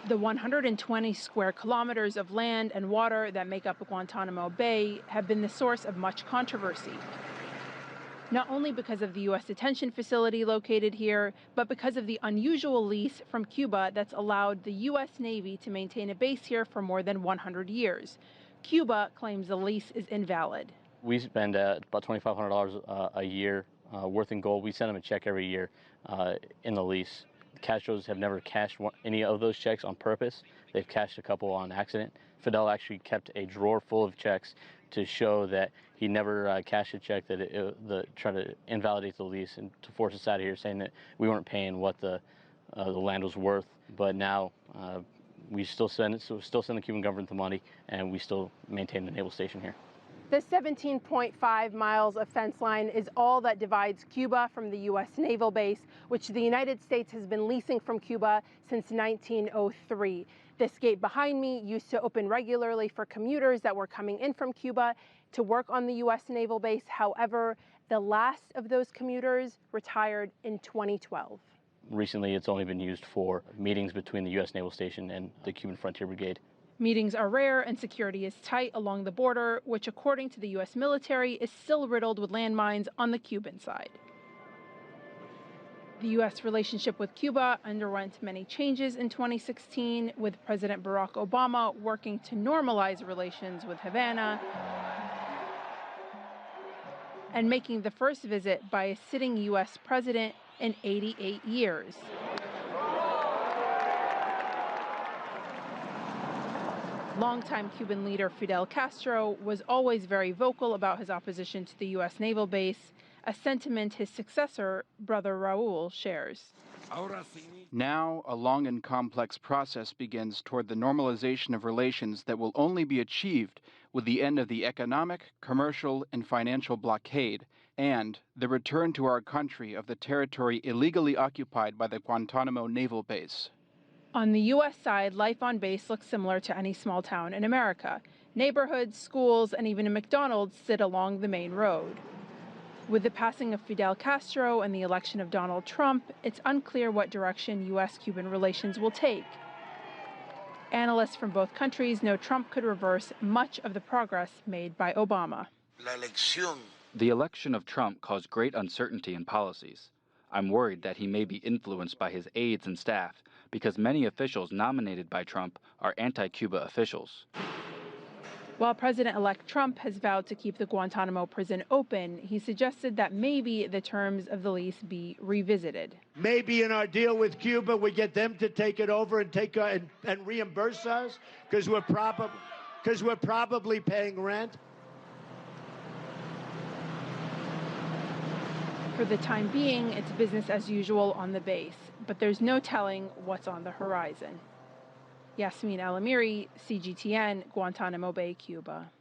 The 120 square kilometers of land and water that make up Guantanamo Bay have been the source of much controversy. Not only because of the U.S. detention facility located here, but because of the unusual lease from Cuba that's allowed the U.S. Navy to maintain a base here for more than 100 years. Cuba claims the lease is invalid. We spend about $2,500 a year worth in gold. We send them a check every year in the lease. Castros have never cashed any of those checks on purpose. They've cashed a couple on accident. Fidel actually kept a drawer full of checks to show that he never cashed a check that try to invalidate the lease and to force us out of here, saying that we weren't paying what the land was worth. But now we still send the Cuban government the money, and we still maintain the naval station here. The 17.5 miles of fence line is all that divides Cuba from the U.S. Naval Base, which the United States has been leasing from Cuba since 1903. This gate behind me used to open regularly for commuters that were coming in from Cuba to work on the U.S. Naval Base. However, the last of those commuters retired in 2012. Recently, it's only been used for meetings between the U.S. Naval Station and the Cuban Frontier Brigade. Meetings are rare and security is tight along the border, which according to the U.S. military is still riddled with landmines on the Cuban side. The U.S. relationship with Cuba underwent many changes in 2016, with President Barack Obama working to normalize relations with Havana and making the first visit by a sitting U.S. president in 88 years. Longtime Cuban leader Fidel Castro was always very vocal about his opposition to the U.S. Naval Base, a sentiment his successor, brother Raul, shares. Now, a long and complex process begins toward the normalization of relations that will only be achieved with the end of the economic, commercial, and financial blockade, and the return to our country of the territory illegally occupied by the Guantanamo Naval Base. On the U.S. side, life on base looks similar to any small town in America. Neighborhoods, schools, and even a McDonald's sit along the main road. With the passing of Fidel Castro and the election of Donald Trump, it's unclear what direction U.S.-Cuban relations will take. Analysts from both countries know Trump could reverse much of the progress made by Obama. The election of Trump caused great uncertainty in policies. I'm worried that he may be influenced by his aides and staff, because many officials nominated by Trump are anti-Cuba officials. While President-elect Trump has vowed to keep the Guantanamo prison open, he suggested that maybe the terms of the lease be revisited. Maybe in our deal with Cuba, we get them to take it over and and reimburse us because we're probably paying rent. For the time being, it's business as usual on the base, but there's no telling what's on the horizon. Yasmin Alamiri, CGTN, Guantanamo Bay, Cuba.